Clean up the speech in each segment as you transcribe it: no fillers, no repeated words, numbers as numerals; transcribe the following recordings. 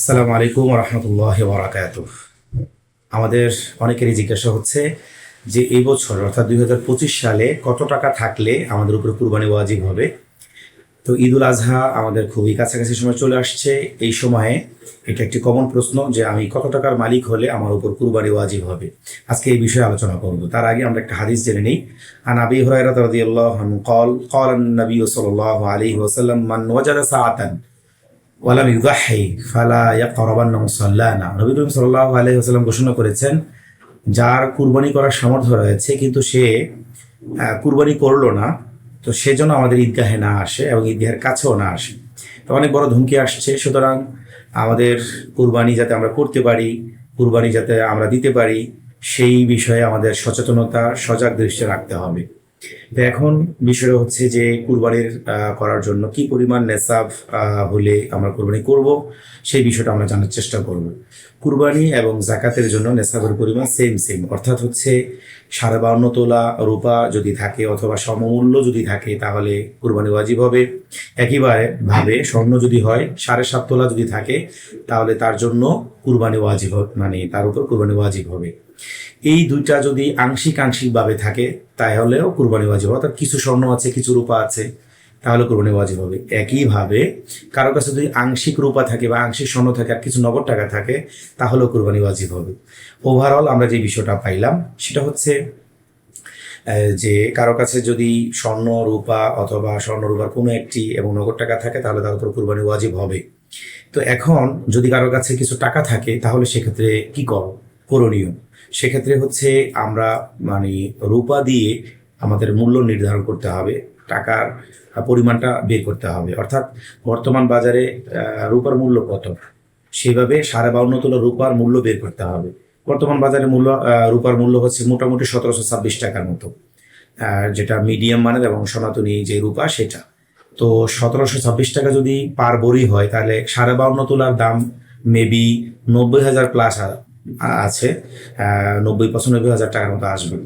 আসসালামু আলাইকুম রহমতুল্লাহ বারাকাতুহ। আমাদের অনেকেরই জিজ্ঞাসা হচ্ছে যে এই বছর অর্থাৎ 2025 সালে কত টাকা থাকলে আমাদের উপর কুরবানি ওয়াজিব হবে। তো ঈদুল আজহা আমাদের খুবই কাছাকাছি সময় চলে আসছে। এই সময়ে এটা একটি কমন প্রশ্ন যে আমি কত টাকার মালিক হলে আমার উপর কুরবানি ওয়াজিব হবে। আজকে এই বিষয়ে আলোচনা করব। তার আগে আমরা একটা হাদিস জেনে নিই। আন আবি হুরায়রা রাদিয়াল্লাহু আনহু قال النبي صلى الله عليه وسلم من وجد ساعة ওয়ালাম ইউদাহি ফালা ইয়াকরাবান্না মুসাল্লানা। নবী করিম সাল্লাল্লাহু আলাইহি ওয়াসাল্লাম ঘোষণা করেছেন, যার কুরবানি করার সামর্থ্য রয়েছে কিন্তু সে কুরবানি করলো না, তো সেজন্য আমাদের ঈদগাহে না আসে এবং ঈদগাহের কাছেও না আসে। তো অনেক বড় ধমকি আসছে। সুতরাং আমাদের কুরবানি যাতে আমরা করতে পারি, কুরবানি যাতে আমরা দিতে পারি, সেই বিষয়ে আমাদের সচেতনতা সজাগ দৃষ্টি রাখতে হবে। তো এখন বিষয় হচ্ছে যে কুরবানির করার জন্য কি পরিমাণ নেসাব হলে আমরা কুরবানি করব, সেই বিষয়টা আমরা জানার চেষ্টা করব। কুরবানি এবং জাকাতের জন্য নেসাবের পরিমাণ সেম সেম, অর্থাৎ হচ্ছে 52.5 তোলা রূপা যদি থাকে অথবা সমমূল্য যদি থাকে তাহলে কুরবানি ওয়াজিব হবে। একইবারে ভাবে স্বর্ণ যদি হয় 7.5 তোলা যদি থাকে তাহলে তার জন্য কুরবানি ওয়াজিব হবে, মানে তার উপর কুরবানি ওয়াজিব হবে। এই দুইটা যদি আংশিক আংশিকভাবে থাকে তাহলেও কুরবানি ওয়াজিব হবে, অর্থাৎ কিছু স্বর্ণ আছে কিছু রূপা আছে তাহলে কুরবানি ওয়াজিব হবে। একইভাবে কারো কাছে যদি আংশিক রূপা থাকে বা আংশিক স্বর্ণ থাকে আর কিছু নগদ টাকা থাকে তাহলেও কুরবানি ওয়াজিব হবে। ওভারঅল আমরা যে বিষয়টা পাইলাম সেটা হচ্ছে যে কারো কাছে যদি স্বর্ণ রূপা অথবা স্বর্ণ রূপার কোনো একটি এবং নগদ টাকা থাকে তাহলে তার উপর কুরবানি ওয়াজিব হবে। তো এখন যদি কারো কাছে কিছু টাকা থাকে তাহলে সেক্ষেত্রে কি করণীয়? সেক্ষেত্রে হচ্ছে আমরা মানে রূপা দিয়ে আমাদের মূল্য নির্ধারণ করতে হবে, টাকার পরিমাণটা বের করতে হবে। অর্থাৎ বর্তমান বাজারে রূপার মূল্য কত, সেভাবে 52.5 তোলা রূপার মূল্য বের করতে হবে। বর্তমান বাজারে রূপার মূল্য হচ্ছে মোটামুটি 1726 টাকার মতো, যেটা মিডিয়াম মানের এবং সনাতনী যে রূপা সেটা। তো 1726 টাকা যদি পার বড়ি হয় তাহলে 52.5 তোলার দাম মেবি 90,000 প্লাস আছে, 90-95,000 টাকার মতো আসবে।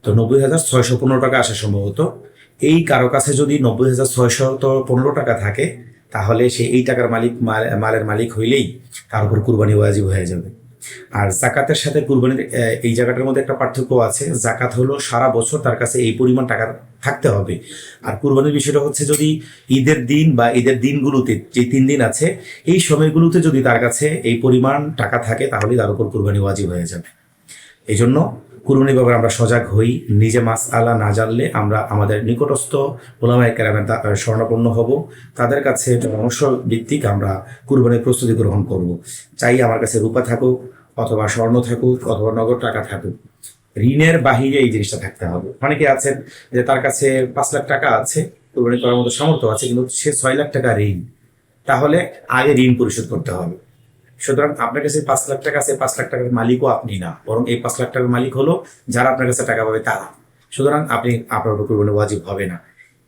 তো 90,615 টাকা আসে সম্ভবত। এই কারো কাছে যদি 90,615 টাকা থাকে তাহলে সে এই টাকার মালের মালিক হইলেই তার উপর কুরবানি ওয়াজিব হয়ে যাবে। আর জাকাতের সাথে কুরবানির এই জায়গাটার মধ্যে একটা পার্থক্য আছে। জাকাত হলো সারা বছর তার কাছে এই পরিমাণ টাকা থাকতে হবে, আর কুরবানির বিষয়টা হচ্ছে যদি ঈদের দিন বা ঈদের দিনগুলোতে যে 3 দিন আছে এই সময়গুলোতে যদি তার কাছে এই পরিমাণ টাকা থাকে তাহলে তার উপর কুরবানি ওয়াজিব হয়ে যাবে। এই জন্য কুরবানির ব্যাপারে আমরা সজাগ হই। নিজে মাসআলা না জানলে আমরা আমাদের নিকটস্থ ওলামায়ে কেরামের শরণাপন্ন হব, তাদের কাছে পরামর্শ ভিত্তিক আমরা কুরবানির প্রস্তুতি গ্রহণ করব। চাই আমার কাছে রূপা থাকুক অথবা স্বর্ণ থাকুক অথবা নগদ টাকা থাকুক, ঋণের বাহিরে এই জিনিসটা থাকতে হবে। অনেকে আছেন যে তার কাছে 5 লাখ টাকা আছে, কুরবানি করার মতো সামর্থ্য আছে, কিন্তু সে 6 লাখ টাকা ঋণ, তাহলে আগে ঋণ পরিশোধ করতে হবে। সুতরাং আপনার কাছে 5 লাখ টাকা আছে, 5 লাখ টাকার মালিকও আপনি না, বরং এই 5 লাখ টাকার মালিক হলো যারা আপনার কাছে টাকা পাবে তারা। সুতরাং আপনার উপর কুরবানি ওয়াজিব হবে না।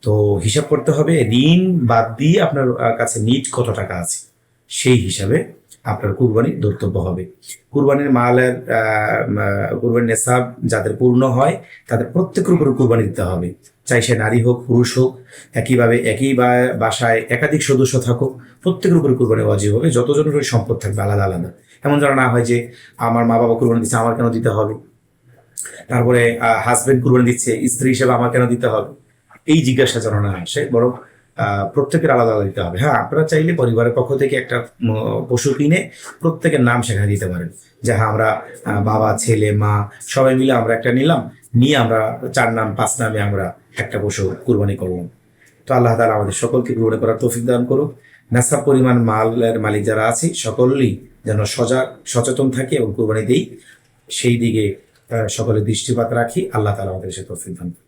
তো হিসাব করতে হবে ঋণ বাদ দিয়ে আপনার কাছে নিট কত টাকা আছে, সেই হিসাবে আপনার কুরবানি ধর্তব্য হবে। কুরবানির মালের কুরবানির নেশাব যাদের পূর্ণ হয় তাদের প্রত্যেকের উপর কুরবানি দিতে হবে, চাই সে নারী হোক পুরুষ হোক, একইভাবে একই বাসায় একাধিক সদস্য থাকুক, প্রত্যেকের উপর কুরবানি ওয়াজিব হবে। যতজনের সম্পদ থাকবে আলাদা আলাদা, এমন যেন না হয় যে আমার মা বাবা কুরবানি দিচ্ছে আমার কেন দিতে হবে, তারপরে হাজবেন্ড কুরবানি দিচ্ছে স্ত্রী হিসেবে আমার কেন দিতে হবে, এই জিজ্ঞাসা যেন না আসে, বরং প্রত্যেকের আলাদা আলাদা দিতে হবে। হ্যাঁ, আপনারা চাইলে পরিবারের পক্ষ থেকে একটা পশু কিনে প্রত্যেকের নাম সেখানে দিতে পারেন, যে হ্যাঁ আমরা বাবা ছেলে মা সবাই মিলে আমরা একটা নিলাম, নিয়ে আমরা 4 নাম 5 নামে আমরা একটা পশু কুরবানি করলাম। তো আল্লাহ তাআলা আমাদের সকলকে কুরবানি করার তৌফিক দান করুক। নেশাব পরিমাণ মালের মালিক যারা আছি সকলেই যেন সচেতন থাকি এবং কুরবানি দেই, সেই দিকে সকলে দৃষ্টিপাত রাখি। আল্লাহ তাআলা আমাদের সে তৌফিক দান করুন।